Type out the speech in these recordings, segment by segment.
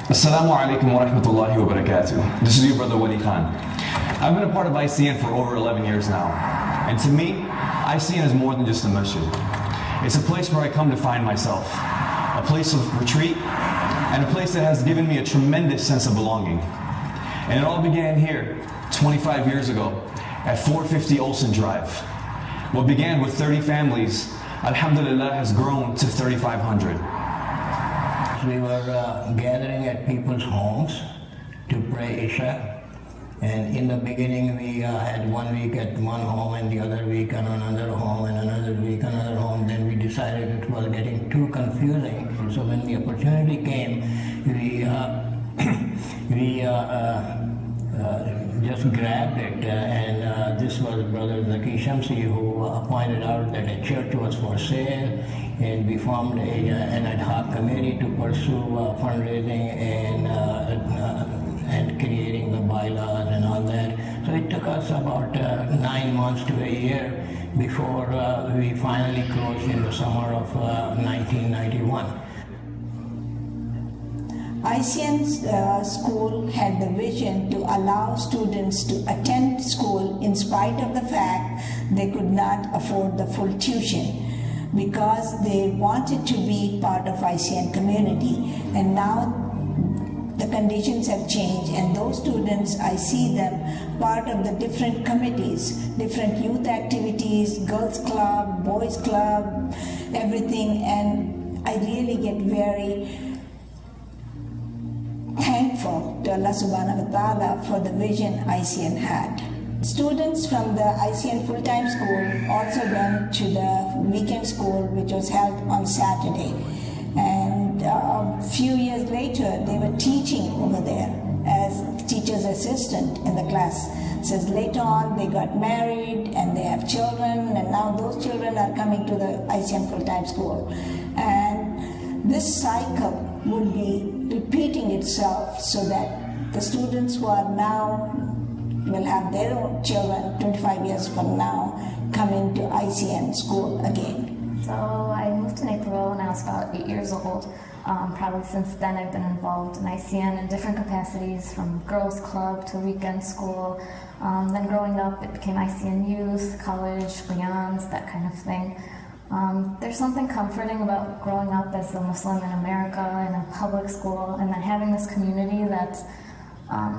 Assalamu alaikum wa rahmatullahi wa barakatuh. This is your brother Wali Khan. I've been a part of ICN for over 11 years now. And to me, ICN is more than just a masjid. It's a place where I come to find myself, a place of retreat, and a place that has given me a tremendous sense of belonging. And it all began here, 25 years ago, at 450 Olsen Drive. What began with 30 families, alhamdulillah, has grown to 3,500. We were gathering at people's homes to pray Isha, and in the beginning we had 1 week at one home and the other week on another home and another week another home. Then we decided it was getting too confusing, so when the opportunity came, we just grabbed it, and this was Brother Zaki Shamsi who pointed out that a church was for sale, and we formed an ad hoc committee to pursue fundraising and creating the bylaws and all that. So it took us about 9 months to a year before we finally closed in the summer of 1991. ICN's school had the vision to allow students to attend school in spite of the fact they could not afford the full tuition, because they wanted to be part of ICN community. And now the conditions have changed, and those students, I see them part of the different committees, different youth activities, girls club, boys club, everything, and I really get very thankful to Allah subhanahu wa ta'ala for the vision ICN had. Students from the ICN full-time school also went to the weekend school, which was held on Saturday. And a few years later, they were teaching over there as teacher's assistant in the class. Says later on they got married and they have children, and now those children are coming to the ICN full-time school. And this cycle would be repeating itself, so that the students who are now will have their own children 25 years from now coming to ICN school again. So I moved to Naperville when I was about 8 years old. Probably since then I've been involved in ICN in different capacities, from girls club to weekend school. Then growing up it became ICN youth, college, Leons, that kind of thing. There's something comforting about growing up as a Muslim in America in a public school, and then having this community that's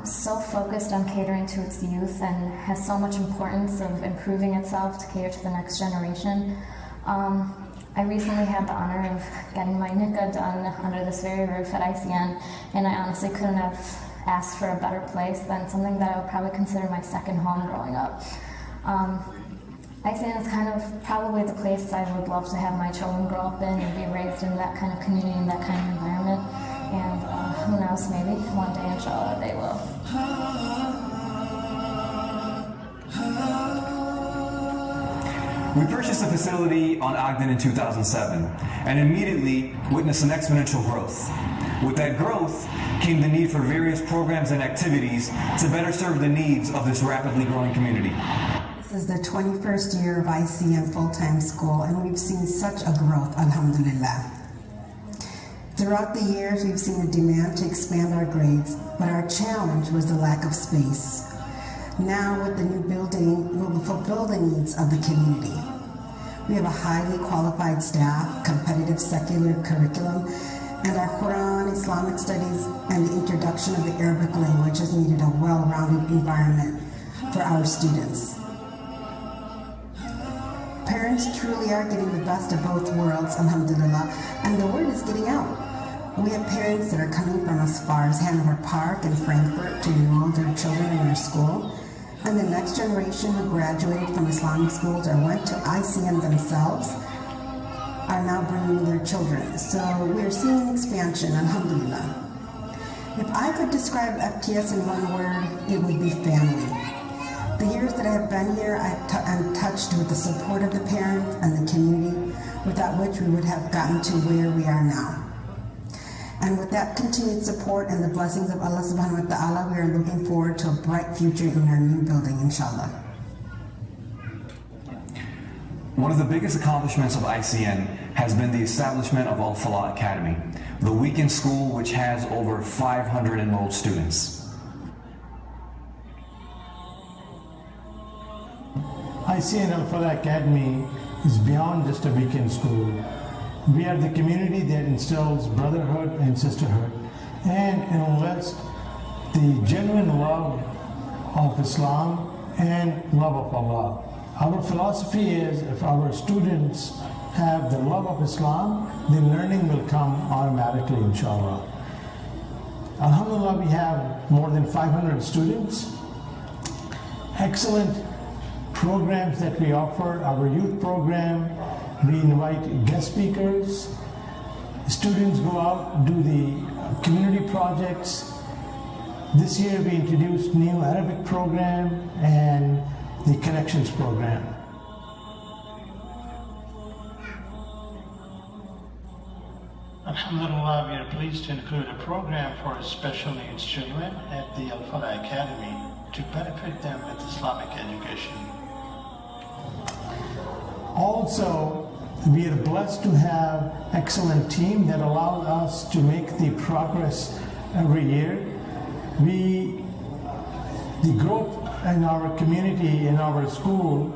so focused on catering to its youth and has so much importance of improving itself to cater to the next generation. I recently had the honor of getting my nikah done under this very roof at ICN, and I honestly couldn't have asked for a better place than something that I would probably consider my second home growing up. ICN is kind of probably the place I would love to have my children grow up in and be raised in that kind of community and that kind of environment. And who knows, maybe one day, inshallah, they will. We purchased a facility on Ogden in 2007 and immediately witnessed an exponential growth. With that growth came the need for various programs and activities to better serve the needs of this rapidly growing community. This is the 21st year of ICN full-time school, and we've seen such a growth, alhamdulillah. Throughout the years, we've seen a demand to expand our grades, but our challenge was the lack of space. Now, with the new building, we will fulfill the needs of the community. We have a highly qualified staff, competitive secular curriculum, and our Quran, Islamic studies, and the introduction of the Arabic language has needed a well-rounded environment for our students. Parents truly are getting the best of both worlds, alhamdulillah, and the word is getting out. We have parents that are coming from as far as Hanover Park and Frankfurt to enroll their children in our school, and the next generation who graduated from Islamic schools or went to ICN themselves are now bringing their children. So we're seeing an expansion, alhamdulillah. If I could describe FTS in one word, it would be family. The years that I have been here, I'm touched with the support of the parents and the community, without which we would have gotten to where we are now. And with that continued support and the blessings of Allah subhanahu wa ta'ala, we are looking forward to a bright future in our new building, inshallah. One of the biggest accomplishments of ICN has been the establishment of Al Falah Academy, the weekend school which has over 500 enrolled students. ICN Al Falah Academy is beyond just a weekend school. We are the community that instills brotherhood and sisterhood and enlists the genuine love of Islam and love of Allah. Our philosophy is if our students have the love of Islam, then learning will come automatically, inshallah. Alhamdulillah, we have more than 500 students. Excellent programs that we offer. Our youth program, we invite guest speakers. Students go out, do the community projects. This year we introduced new Arabic program and the Connections program. Alhamdulillah, we are pleased to include a program for special needs children at the Al Falah Academy to benefit them with Islamic education. Also, we are blessed to have excellent team that allows us to make the progress every year. The growth in our community, in our school,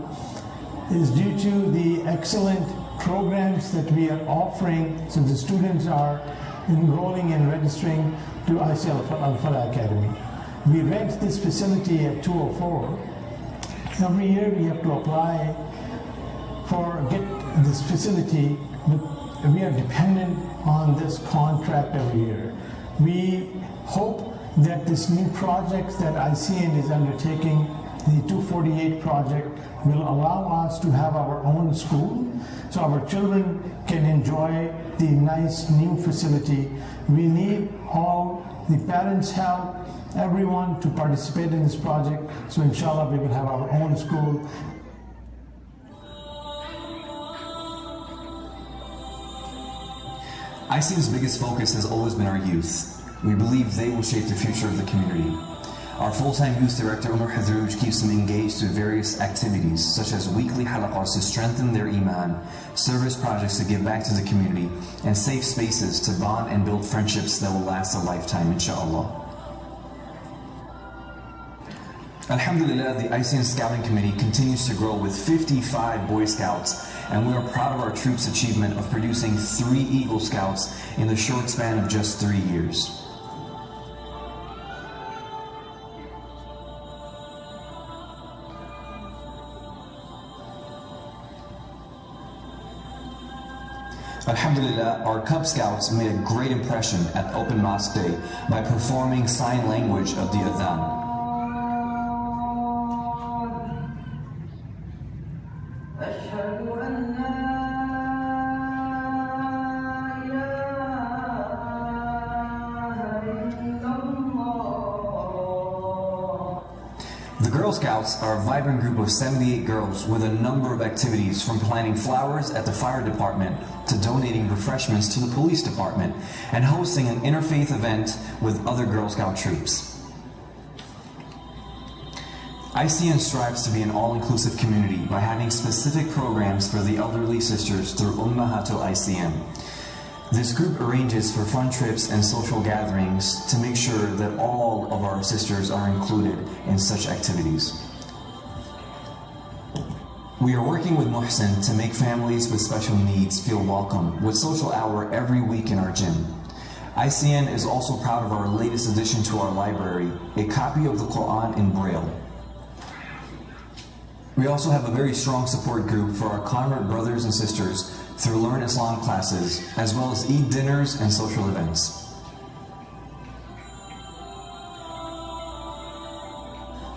is due to the excellent programs that we are offering, so the students are enrolling and registering to ICN Al Falah Academy. We rent this facility at 204. Every year we have to apply get this facility, but we are dependent on this contract every year. We hope that this new project that ICN is undertaking, the 248 project, will allow us to have our own school so our children can enjoy the nice new facility. We need all the parents' help, everyone to participate in this project, so inshallah we will have our own school. ICN's biggest focus has always been our youth. We believe they will shape the future of the community. Our full-time youth director, Umar Hadrouj, keeps them engaged through various activities, such as weekly halaqas to strengthen their iman, service projects to give back to the community, and safe spaces to bond and build friendships that will last a lifetime, inshallah. Alhamdulillah, the ICN Scouting Committee continues to grow with 55 Boy Scouts, and we are proud of our troops' achievement of producing 3 Eagle Scouts in the short span of just 3 years. Alhamdulillah, our Cub Scouts made a great impression at Open Mosque Day by performing sign language of the Adhan. The Girl Scouts are a vibrant group of 78 girls with a number of activities, from planting flowers at the fire department to donating refreshments to the police department and hosting an interfaith event with other Girl Scout troops. ICN strives to be an all-inclusive community by having specific programs for the elderly sisters through Ummahatul ICN. This group arranges for fun trips and social gatherings to make sure that all of our sisters are included in such activities. We are working with Muhsin to make families with special needs feel welcome with social hour every week in our gym. ICN is also proud of our latest addition to our library, a copy of the Quran in Braille. We also have a very strong support group for our convert brothers and sisters through Learn Islam classes, as well as Eid dinners and social events.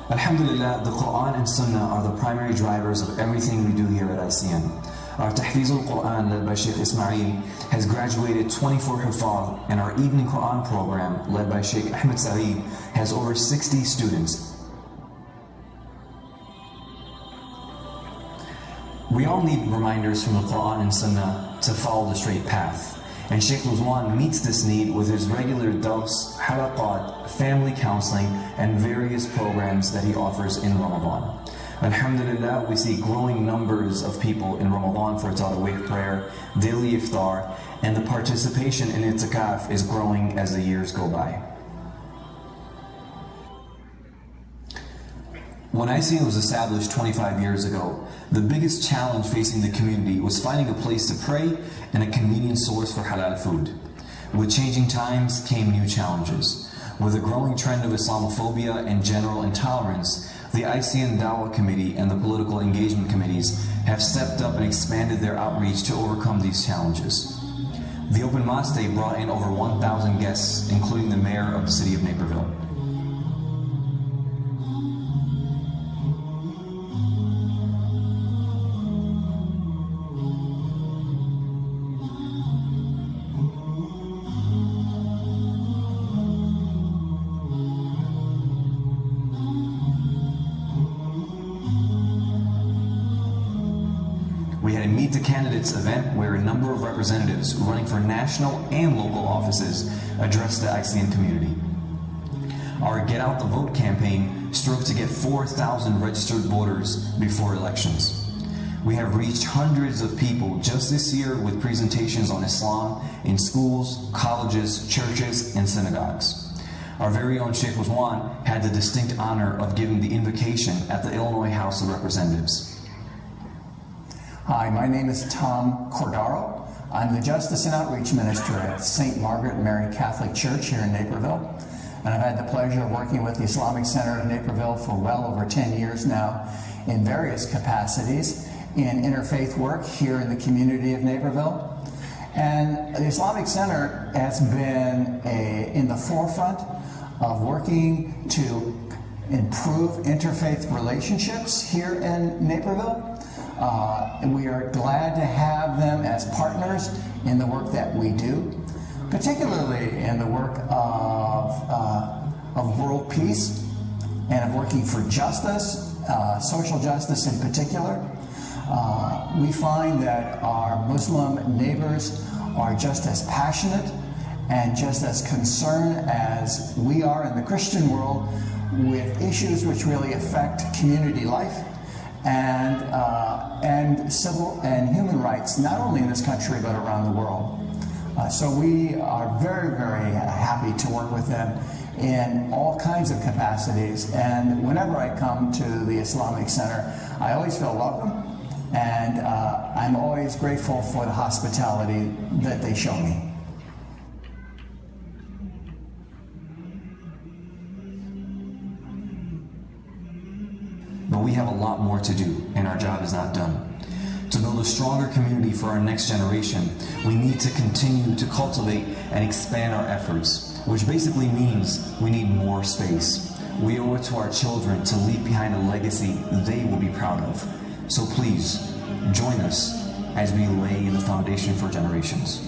Alhamdulillah, the Quran and Sunnah are the primary drivers of everything we do here at ICN. Our Tahfizul Quran, led by Sheikh Ismail, has graduated 24 Hufaz, and our Evening Quran program, led by Sheikh Ahmed Saeed, has over 60 students. We all need reminders from the Quran and Sunnah to follow the straight path. And Sheikh Luzwan meets this need with his regular dars, halaqat, family counseling, and various programs that he offers in Ramadan. Alhamdulillah, we see growing numbers of people in Ramadan for Tarawih prayer, daily iftar, and the participation in itikaf is growing as the years go by. When ICN was established 25 years ago, the biggest challenge facing the community was finding a place to pray and a convenient source for halal food. With changing times came new challenges. With a growing trend of Islamophobia and general intolerance, the ICN Dawah Committee and the political engagement committees have stepped up and expanded their outreach to overcome these challenges. The Open Mosque Day brought in over 1,000 guests, including the mayor of the city of Naperville. We had a Meet the Candidates event where a number of representatives running for national and local offices addressed the ICN community. Our Get Out the Vote campaign strove to get 4,000 registered voters before elections. We have reached hundreds of people just this year with presentations on Islam in schools, colleges, churches, and synagogues. Our very own Sheikh Rizwan had the distinct honor of giving the invocation at the Illinois House of Representatives. Hi, my name is Tom Cordaro. I'm the Justice and Outreach Minister at St. Margaret Mary Catholic Church here in Naperville. And I've had the pleasure of working with the Islamic Center of Naperville for well over 10 years now in various capacities in interfaith work here in the community of Naperville. And the Islamic Center has been in the forefront of working to improve interfaith relationships here in Naperville. And we are glad to have them as partners in the work that we do, particularly in the work of world peace and of working for justice, social justice in particular. We find that our Muslim neighbors are just as passionate and just as concerned as we are in the Christian world with issues which really affect community life and civil and human rights, not only in this country but around the world. So we are very, very happy to work with them in all kinds of capacities. And whenever I come to the Islamic Center, I always feel welcome, and I'm always grateful for the hospitality that they show me. But we have a lot more to do, and our job is not done. To build a stronger community for our next generation, we need to continue to cultivate and expand our efforts, which basically means we need more space. We owe it to our children to leave behind a legacy they will be proud of. So please, join us as we lay the foundation for generations.